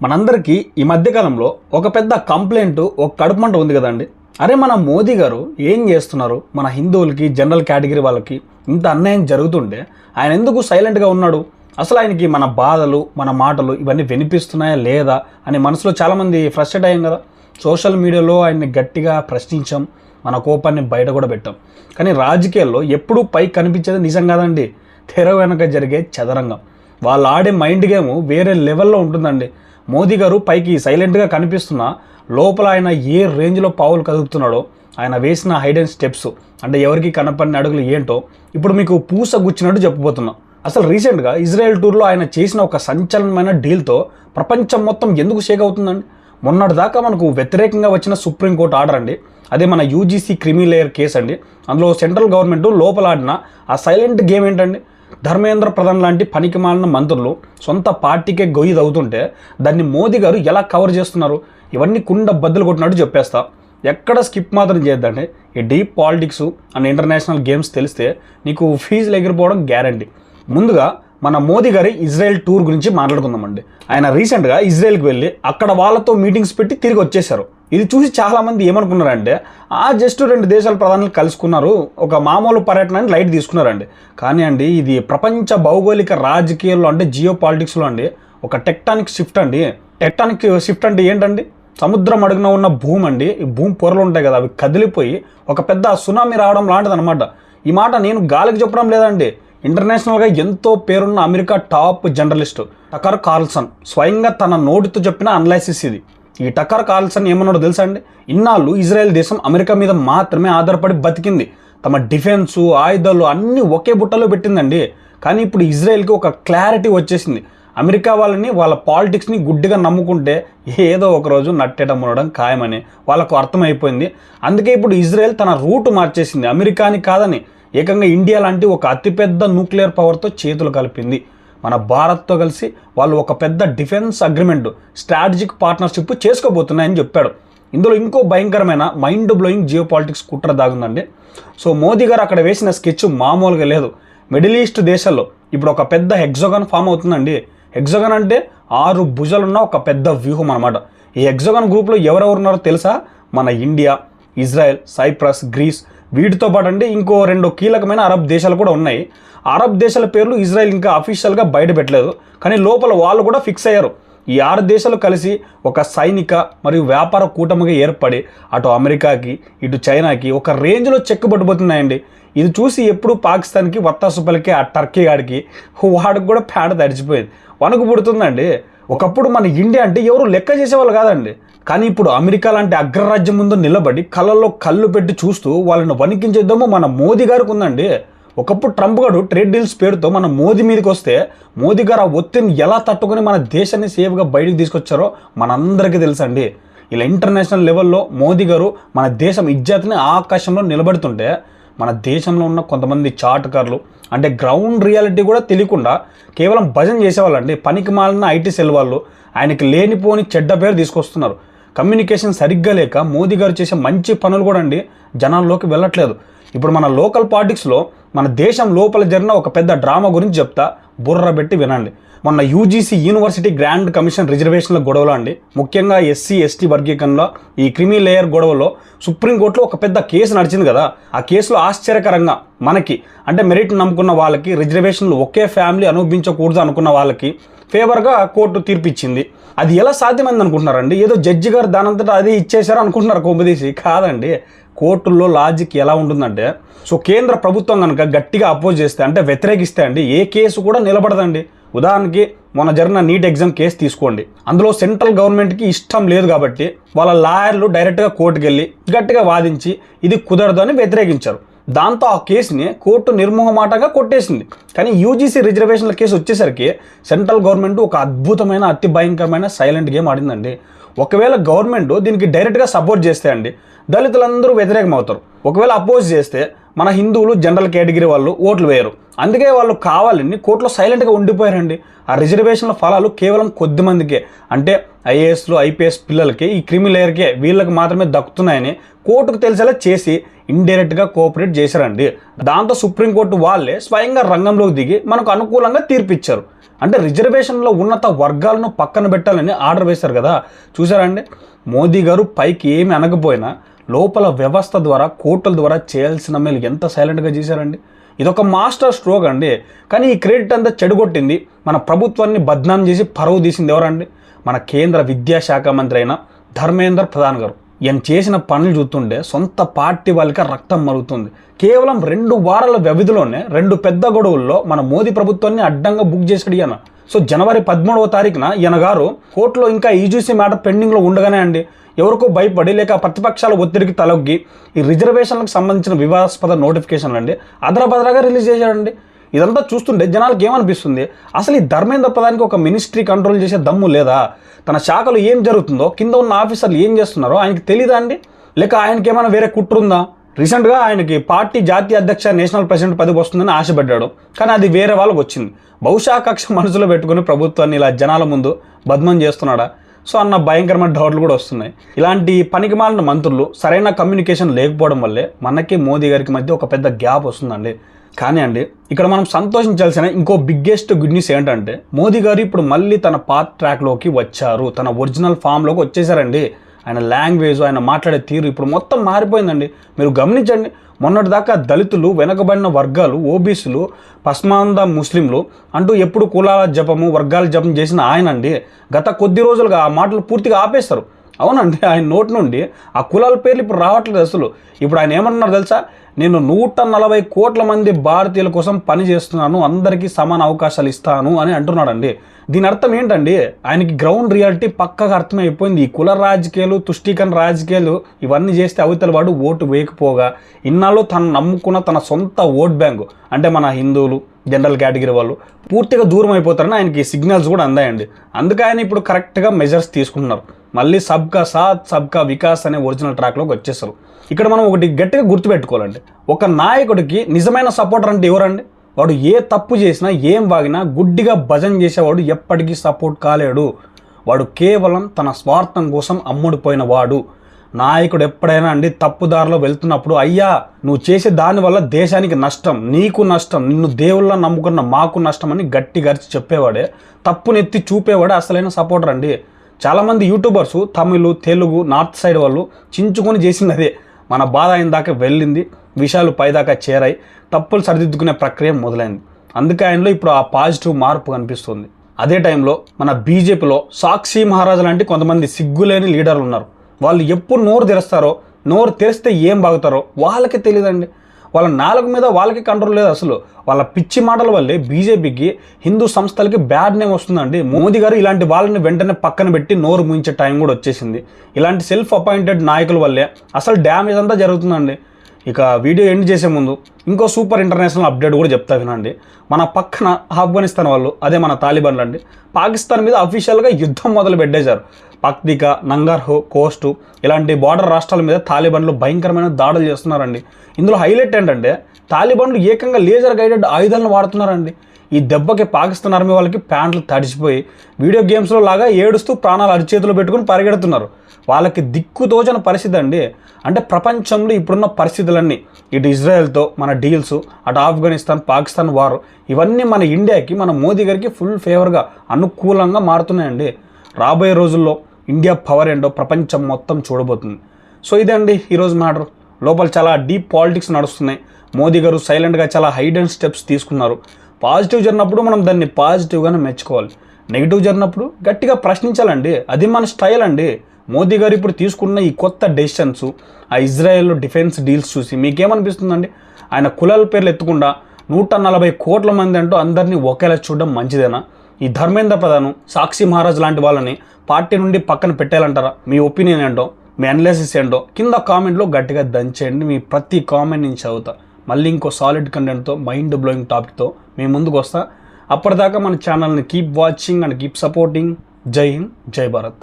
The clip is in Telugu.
మనందరికీ ఈ మధ్యకాలంలో ఒక పెద్ద కంప్లైంట్, ఒక కడుపుమంట ఉంది కదండి. అరే మన మోదీ గారు ఏం చేస్తున్నారు? మన హిందువులకి, జనరల్ కేటగిరీ వాళ్ళకి ఇంత అన్యాయం జరుగుతుంటే ఆయన ఎందుకు సైలెంట్గా ఉన్నాడు? అసలు ఆయనకి మన బాధలు, మన మాటలు ఇవన్నీ వినిపిస్తున్నాయా లేదా అని మనసులో చాలామంది ఫ్రస్ట్రేట్ అయ్యాం కదా. సోషల్ మీడియాలో ఆయన్ని గట్టిగా ప్రశ్నించాం, మన కోపాన్ని బయట కూడా పెట్టాం. కానీ రాజకీయాల్లో ఎప్పుడూ పైకి కనిపించేది నిజం కాదండి, తెర వెనక జరిగే చదరంగం. వాళ్ళు ఆడే మైండ్ గేమ్ వేరే లెవెల్లో ఉంటుందండి. మోదీ గారు పైకి సైలెంట్గా కనిపిస్తున్నా లోపల ఆయన ఏ రేంజ్లో పావులు కదుపుతున్నాడో, ఆయన వేసిన హైడెన్ స్టెప్స్ అంటే ఎవరికి కనపడిన అడుగులు ఏంటో ఇప్పుడు మీకు పూస గుచ్చినట్టు చెప్పబోతున్నా. అసలు రీసెంట్గా ఇజ్రాయెల్ టూర్లో ఆయన చేసిన ఒక సంచలనమైన డీల్తో ప్రపంచం మొత్తం ఎందుకు షేక్ అవుతుందండి? మొన్నటిదాకా మనకు వ్యతిరేకంగా వచ్చిన సుప్రీంకోర్టు ఆర్డర్ అండి, అదే మన యూజీసీ క్రిమి లేయర్ కేసు అండి. అందులో సెంట్రల్ గవర్నమెంట్ లోపల ఆడిన ఆ సైలెంట్ గేమ్ ఏంటండి? ధర్మేంద్ర ప్రధాన్ లాంటి పనికిమాలిన మంత్రులు సొంత పార్టీకే గొయ్యి తవ్వుతుంటే దాన్ని మోదీ గారు ఎలా కవర్ చేస్తున్నారు? ఇవన్నీ కుండ బద్దలు కొట్టినట్టు చెప్పేస్తా. ఎక్కడ స్కిప్ మాత్రం చేయొద్దండి. ఈ deep politics and international games తెలిస్తే నీకు ఫీజులు ఎగిరిపోవడం గ్యారంటీ. ముందుగా మన మోదీ గారి ఇజ్రాయెల్ టూర్ గురించి మాట్లాడుకుందామండి. ఆయన రీసెంట్గా ఇజ్రాయెల్కి వెళ్ళి అక్కడ వాళ్ళతో మీటింగ్స్ పెట్టి తిరిగి వచ్చేశారు. ఇది చూసి చాలామంది ఏమనుకున్నారంటే జస్ట్ 2 దేశాల ప్రధానులు కలుసుకున్నారు, ఒక మామూలు పర్యటనని లైట్ తీసుకున్నారండి. కానీ అండి ఇది ప్రపంచ భౌగోళిక రాజకీయాల్లో అంటే జియో పాలిటిక్స్లో అండి ఒక టెక్టానిక్ షిఫ్ట్ అండి. టెక్టానిక్ షిఫ్ట్ అంటే ఏంటండి? సముద్రం అడుగున ఉన్న భూమి అండి, ఈ భూమి పొరలు ఉంటాయి కదా, అవి కదిలిపోయి ఒక పెద్ద సునామీ రావడం లాంటిది అనమాట. ఈ మాట నేను గాలికి చెప్పడం లేదండి, ఇంటర్నేషనల్గా ఎంతో పేరున్న America top journalist Tucker Carlsen స్వయంగా తన నోటితో చెప్పిన అనాలిసిస్ ఇది. ఈ టకర్ కార్ల్సన్ ఏమన్నాడో తెలుసా అండి? ఇన్నాళ్ళు ఇజ్రాయెల్ దేశం అమెరికా మీద మాత్రమే ఆధారపడి బతికింది, తమ డిఫెన్సు, ఆయుధాలు అన్నీ ఒకే బుట్టలో పెట్టిందండి. కానీ ఇప్పుడు ఇజ్రాయెల్కి ఒక క్లారిటీ వచ్చేసింది. అమెరికా వాళ్ళని, వాళ్ళ పాలిటిక్స్ని గుడ్డిగా నమ్ముకుంటే ఏదో ఒకరోజు నట్టేయడం ఉండడం ఖాయమని వాళ్ళకు అర్థమైపోయింది. అందుకే ఇప్పుడు ఇజ్రాయెల్ తన రూట్ మార్చేసింది, అమెరికాని కాదని ఏకంగా ఇండియా లాంటి ఒక అతిపెద్ద న్యూక్లియర్ పవర్తో చేతులు కలిపింది. మన భారత్తో కలిసి వాళ్ళు ఒక పెద్ద డిఫెన్స్ అగ్రిమెంట్, స్ట్రాటజిక్ పార్ట్నర్షిప్ చేసుకోబోతున్నాయని చెప్పాడు. ఇందులో ఇంకో భయంకరమైన మైండ్ బ్లోయింగ్ జియో పాలిటిక్స్ కుట్ర దాగుందండి. సో మోదీ గారు అక్కడ వేసిన స్కెచ్ మామూలుగా లేదు. మిడిల్ ఈస్ట్ దేశాల్లో ఇప్పుడు ఒక పెద్ద హెక్సాగాన్ ఫామ్ అవుతుందండి. హెక్సాగాన్ అంటే 6 భుజాలున్న ఒక పెద్ద వ్యూహం అనమాట. ఈ హెక్సాగాన్ గ్రూప్లో ఎవరెవరు ఉన్నారో తెలుసా? మన ఇండియా, ఇజ్రాయెల్, సైప్రస్, గ్రీస్, వీటితో పాటు అండి ఇంకో 2 కీలకమైన అరబ్ దేశాలు కూడా ఉన్నాయి. అరబ్ దేశాల పేర్లు ఇజ్రాయెల్ ఇంకా అఫీషియల్గా బయట పెట్టలేదు, కానీ లోపల వాళ్ళు కూడా ఫిక్స్ అయ్యారు. ఈ 6 దేశాలు కలిసి ఒక సైనిక మరియు వ్యాపార కూటమిగా ఏర్పడి అటు అమెరికాకి, ఇటు చైనాకి ఒక రేంజ్లో చెక్కుబడిపోతున్నాయండి. ఇది చూసి ఎప్పుడు పాకిస్తాన్కి వత్తాసు పలికే ఆ టర్కీ గాడికి వాడికి కూడా పేడ తడిచిపోయింది, వణుకు పుడుతుందండి. ఒకప్పుడు మన ఇండియా అంటే ఎవరు లెక్క చేసేవాళ్ళు కాదండి, కానీ ఇప్పుడు అమెరికా లాంటి అగ్రరాజ్యం ముందు నిలబడి కళ్ళల్లో కళ్ళు పెట్టి చూస్తూ వాళ్ళని వణికించేద్దామో మన మోదీ గారికి ఉందండి. ఒకప్పుడు ట్రంప్ గారు ట్రేడ్ డీల్స్ పేరుతో మన మోదీ మీదకి వస్తే మోదీ గారు ఆ ఒత్తిడిని ఎలా తట్టుకొని మన దేశాన్ని సేఫ్గా బయటకు తీసుకొచ్చారో మనందరికీ తెలుసండి. ఇలా ఇంటర్నేషనల్ లెవెల్లో మోదీ గారు మన దేశం ఇజ్జత్ని ఆకాశంలో నిలబెడుతుంటే మన దేశంలో ఉన్న కొంతమంది చాటకర్లు అంటే గ్రౌండ్ రియాలిటీ కూడా తెలియకుండా కేవలం భజన చేసేవాళ్ళండి, పనికి మాలిన ఐటీ సెల్ వాళ్ళు ఆయనకి లేనిపోని చెడ్డ పేరు తీసుకొస్తున్నారు. కమ్యూనికేషన్ సరిగ్గా లేక మోదీ గారు చేసే మంచి పనులు కూడా అండి జనాల్లోకి వెళ్ళట్లేదు. ఇప్పుడు మన లోకల్ పాలిటిక్స్లో మన దేశం లోపల జరిగిన ఒక పెద్ద డ్రామా గురించి చెప్తా, బుర్ర పెట్టి వినండి. మొన్న యూజీసీ యూనివర్సిటీ గ్రాండ్ కమిషన్ రిజర్వేషన్ల గొడవలో అండి, ముఖ్యంగా ఎస్సీ ఎస్టీ వర్గీకరణలో ఈ క్రిమి లేయర్ గొడవలో సుప్రీంకోర్టులో ఒక పెద్ద కేసు నడిచింది కదా. ఆ కేసులో ఆశ్చర్యకరంగా మనకి అంటే మెరిట్ నమ్ముకున్న వాళ్ళకి రిజర్వేషన్లు ఒకే ఫ్యామిలీ అనుభవించకూడదు అనుకున్న వాళ్ళకి ఫేవర్గా కోర్టు తీర్పిచ్చింది. అది ఎలా సాధ్యమైంది అనుకుంటున్నారండి? ఏదో జడ్జి గారు దానంతటా అది ఇచ్చేశారు అనుకుంటున్నారు కొంపదీసి. కాదండి, కోర్టుల్లో లాజిక్ ఎలా ఉంటుందంటే, సో కేంద్ర ప్రభుత్వం కనుక గట్టిగా అపోజ్ చేస్తే అంటే వ్యతిరేకిస్తే అండి ఏ కేసు కూడా నిలబడదండి. ఉదాహరణకి మొన్న జరిగిన నీట్ ఎగ్జామ్ కేసు తీసుకోండి. అందులో సెంట్రల్ గవర్నమెంట్కి ఇష్టం లేదు కాబట్టి వాళ్ళ లాయర్లు డైరెక్ట్గా కోర్టుకు వెళ్ళి గట్టిగా వాదించి ఇది కుదరదు అని వ్యతిరేకించారు. దాంతో ఆ కేసుని కోర్టు నిర్మోహమాటంగా కొట్టేసింది. కానీ యూజీసీ రిజర్వేషన్ల కేసు వచ్చేసరికి సెంట్రల్ గవర్నమెంట్ ఒక అద్భుతమైన, అతి భయంకరమైన సైలెంట్ గేమ్ ఆడిందండి. ఒకవేళ గవర్నమెంట్ దీనికి డైరెక్ట్గా సపోర్ట్ చేస్తే అండి దళితులందరూ వ్యతిరేకం అవుతారు. ఒకవేళ అపోజ్ చేస్తే మన హిందువులు, జనరల్ కేటగిరీ వాళ్ళు ఓట్లు వేయరు. అందుకే వాళ్ళు కావాలని కోర్టులో సైలెంట్గా ఉండిపోయారండి. ఆ రిజర్వేషన్ల ఫలాలు కేవలం కొద్ది మందికే అంటే ఐఏఎస్లు ఐపీఎస్ పిల్లలకి ఈ క్రిమి లేయర్కే వీళ్ళకి మాత్రమే దక్కుతున్నాయని కోర్టుకు తెలిసేలా చేసి ఇండైరెక్ట్గా కోఆపరేట్ చేశారండి. దాంతో సుప్రీంకోర్టు వాళ్ళే స్వయంగా రంగంలోకి దిగి మనకు అనుకూలంగా తీర్పిచ్చారు. అంటే రిజర్వేషన్లో ఉన్నత వర్గాలను పక్కన పెట్టాలని ఆర్డర్ వేశారు కదా. చూసారండి, మోదీ గారు పైకి ఏమి అనకపోయినా లోపల వ్యవస్థ ద్వారా కోర్టుల ద్వారా చేయాల్సిన మేలు ఎంత సైలెంట్గా చేశారండి. ఇదొక మాస్టర్ స్ట్రోక్ అండి. కానీ ఈ క్రెడిట్ అంతా చెడగొట్టింది, మన ప్రభుత్వాన్ని బద్నాం చేసి పరువు తీసింది ఎవరండి? మన కేంద్ర విద్యాశాఖ మంత్రి అయిన ధర్మేంద్ర ప్రధాన్ గారు. ఈయన చేసిన పనులు చూస్తుంటే సొంత పార్టీ వాళ్ళకి రక్తం మరుగుతుంది. కేవలం 2 వారాల వ్యవధిలోనే 2 పెద్ద గొడవల్లో మన మోదీ ప్రభుత్వాన్ని అడ్డంగా బుక్ చేసాడు ఈయన. సో జనవరి 13వ తారీఖున ఈయన గారు కోర్టులో ఇంకా ఈజీసీ మ్యాటర్ పెండింగ్లో ఉండగానే అండి ఎవరికో భయపడి లేక ప్రతిపక్షాల ఒత్తిడికి తలొగ్గి ఈ రిజర్వేషన్లకు సంబంధించిన వివాదాస్పద నోటిఫికేషన్లు అండి అదరబదరగా రిలీజ్ చేశాడండి. ఇదంతా చూస్తుంటే జనాలకు ఏమనిపిస్తుంది, అసలు ఈ ధర్మేంద్ర ప్రధానికి ఒక మినిస్ట్రీ కంట్రోల్ చేసే దమ్ము లేదా? తన శాఖలో ఏం జరుగుతుందో, కింద ఉన్న ఆఫీసర్లు ఏం చేస్తున్నారో ఆయనకి తెలీదా అండి? లేక ఆయనకి ఏమైనా వేరే కుట్ర ఉందా? రీసెంట్గా ఆయనకి పార్టీ జాతీయ అధ్యక్ష నేషనల్ ప్రెసిడెంట్ పదవి వస్తుందని ఆశపడ్డాడు, కానీ అది వేరే వాళ్ళకి వచ్చింది. బహుశా కక్ష మనసులో పెట్టుకుని ప్రభుత్వాన్ని ఇలా జనాల ముందు బద్మం చేస్తున్నాడా? సో అన్న భయంకరమైన డౌట్లు కూడా వస్తున్నాయి. ఇలాంటి పనికిమాలిన మంత్రులు సరైన కమ్యూనికేషన్ లేకపోవడం వల్లే మనకి మోదీ గారికి మధ్య ఒక పెద్ద గ్యాప్ వస్తుందండి. కానీ అండి ఇక్కడ మనం సంతోషించాల్సిన ఇంకో బిగ్గెస్ట్ గుడ్ న్యూస్ ఏంటంటే మోదీ గారు ఇప్పుడు మళ్ళీ తన పాత్ ట్రాక్లోకి వచ్చారు, తన ఒరిజినల్ ఫామ్లోకి వచ్చేసారండి. ఆయన లాంగ్వేజ్, ఆయన మాట్లాడే తీరు ఇప్పుడు మొత్తం మారిపోయిందండి. మీరు గమనించండి, మొన్నటిదాకా దళితులు, వెనకబడిన వర్గాలు, ఓబీసీలు, పస్మాంద ముస్లింలు అంటూ ఎప్పుడు కులాల జపము, వర్గాల జపం చేసిన ఆయన అండి గత కొద్ది రోజులుగా ఆ మాటలు పూర్తిగా ఆపేస్తారు. అవునండి, ఆయన నోటి నుండి ఆ కులాల పేర్లు ఇప్పుడు రావట్లేదు అసలు. ఇప్పుడు ఆయన ఏమన్నారు తెలుసా? నేను 140 కోట్ల మంది భారతీయుల కోసం పని చేస్తున్నాను, అందరికీ సమాన అవకాశాలు ఇస్తాను అని అంటున్నాడండి. దీని అర్థం ఏంటండి? ఆయనకి గ్రౌండ్ రియాలిటీ పక్కగా అర్థమైపోయింది. ఈ కుల రాజకీయాలు, తుష్టీకరణ రాజకీయాలు ఇవన్నీ చేస్తే అవతల వాడు ఓటు వేయకపోగా ఇన్నాళ్ళు తను నమ్ముకున్న తన సొంత ఓట్ బ్యాంకు అంటే మన హిందువులు, జనరల్ కేటగిరీ వాళ్ళు పూర్తిగా దూరం అయిపోతారని ఆయనకి సిగ్నల్స్ కూడా అందాయండి. అందుకే ఆయన ఇప్పుడు కరెక్ట్గా మెజర్స్ తీసుకుంటున్నారు. మళ్ళీ సబ్కా సాత్ సబ్కా వికాస్ అనే ఒరిజినల్ ట్రాక్లోకి వచ్చేసారు. ఇక్కడ మనం ఒకటి గట్టిగా గుర్తుపెట్టుకోవాలండి, ఒక నాయకుడికి నిజమైన సపోర్టర్ అంటే ఎవరండి? వాడు ఏ తప్పు చేసినా, ఏం వాగినా గుడ్డిగా భజన చేసేవాడు ఎప్పటికీ సపోర్ట్ కాలేడు. వాడు కేవలం తన స్వార్థం కోసం అమ్ముడిపోయిన వాడు. నాయకుడు ఎప్పుడైనా అండి తప్పుదారిలో వెళ్తున్నప్పుడు, అయ్యా నువ్వు చేసే దానివల్ల దేశానికి నష్టం, నీకు నష్టం, నిన్ను దేవుళ్ళ నమ్ముకున్న మాకు నష్టం అని గట్టిగరిచి చెప్పేవాడే, తప్పునెత్తి చూపేవాడే అసలైన సపోర్టర్ అండి. చాలామంది YouTubers Tamil, Telugu, north side వాళ్ళు చించుకొని చేసినదే. మన బాధ అయిన దాకా వెళ్ళింది, విషయాలు పైదాకా చేరాయి, తప్పులు సరిదిద్దుకునే ప్రక్రియ మొదలైంది. అందుకే ఆయనలో ఇప్పుడు ఆ పాజిటివ్ మార్పు కనిపిస్తుంది. అదే టైంలో మన బీజేపీలో సాక్షి మహారాజ్ లాంటి కొంతమంది సిగ్గులేని లీడర్లు ఉన్నారు. వాళ్ళు ఎప్పుడు నోరు తెరుస్తారో, నోరు తెరిస్తే ఏం బాగుతారో వాళ్ళకే తెలియదండి. వాళ్ళ నాలుగు మీద వాళ్ళకి కంట్రోల్ లేదు అసలు. వాళ్ళ పిచ్చి మాటల వల్లే బీజేపీకి, హిందూ సంస్థలకి బ్యాడ్ నేమ్ వస్తుందండి. మోదీ గారు ఇలాంటి వాళ్ళని వెంటనే పక్కన పెట్టి నోరు ముయించే టైం కూడా వచ్చేసింది. ఇలాంటి సెల్ఫ్ అపాయింటెడ్ నాయకుల వల్లే అసలు డ్యామేజ్ అంతా జరుగుతుందండి. ఇక వీడియో ఎండ్ చేసే ముందు ఇంకో సూపర్ ఇంటర్నేషనల్ అప్డేట్ కూడా చెప్తా వినండి. మన పక్కన ఆఫ్ఘనిస్తాన్ వాళ్ళు, అదే మన తాలిబాన్లు అండి, పాకిస్తాన్ మీద అఫీషియల్గా యుద్ధం మొదలు పెట్టేశారు. పక్తికా, నంగర్హో, కోస్టు ఇలాంటి బార్డర్ రాష్ట్రాల మీద తాలిబాన్లు భయంకరమైన దాడులు చేస్తున్నారండి. ఇందులో హైలైట్ ఏంటంటే తాలిబాన్లు ఏకంగా లేజర్ గైడెడ్ ఆయుధాలను వాడుతున్నారండి. ఈ దెబ్బకి పాకిస్తాన్ ఆర్మీ వాళ్ళకి ప్యాంట్లు తడిసిపోయి వీడియో గేమ్స్లో లాగా ఏడుస్తూ ప్రాణాలు అరిచేతులు పెట్టుకుని పరిగెడుతున్నారు. వాళ్ళకి దిక్కుతోచని పరిస్థితి అండి. అంటే ప్రపంచంలో ఇప్పుడున్న పరిస్థితులన్నీ, ఇటు ఇజ్రాయెల్తో మన డీల్స్, అటు ఆఫ్ఘనిస్తాన్, పాకిస్తాన్ వార్, ఇవన్నీ మన ఇండియాకి, మన మోదీ గారికి ఫుల్ ఫేవర్గా, అనుకూలంగా మారుతున్నాయండి. రాబోయే రోజుల్లో ఇండియా పవర్ ఏంటో ప్రపంచం మొత్తం చూడబోతుంది. సో ఇదే అండి ఈరోజు మ్యాటర్. లోపల చాలా డీప్ పాలిటిక్స్ నడుస్తున్నాయి. మోదీ గారు సైలెంట్గా చాలా హైడెన్ స్టెప్స్ తీసుకున్నారు. పాజిటివ్ జరిగినప్పుడు మనం దాన్ని పాజిటివ్గానే మెచ్చుకోవాలి, నెగిటివ్ జరిగినప్పుడు గట్టిగా ప్రశ్నించాలండి. అది మన స్టైల్ అండి. మోదీ గారు ఇప్పుడు తీసుకున్న ఈ కొత్త డెసిషన్స్, ఆ ఇజ్రాయెల్ డిఫెన్స్ డీల్స్ చూసి మీకేమనిపిస్తుందండి? ఆయన కులాల పేర్లు ఎత్తకుండా 140 కోట్ల మంది అంటూ అందరినీ ఒకేలా చూడడం మంచిదేనా? ఈ ధర్మేంద్ర ప్రధాన్, సాక్షి మహారాజ్ లాంటి వాళ్ళని పార్టీ నుండి పక్కన పెట్టాలంటారా? మీ ఒపీనియన్ ఏంటో, మీ అనాలిసిస్ ఏంటో కింద కామెంట్లో గట్టిగా దంచేయండి. మీ ప్రతి కామెంట్ నేను చదువుతా. మళ్ళీ ఇంకో సాలిడ్ కంటెంట్తో, మైండ్ బ్లోయింగ్ టాపిక్తో మీ ముందుకు వస్తా. అప్పటిదాకా మన ఛానల్ని keep watching and keep supporting. జై హింద్, జై భారత్.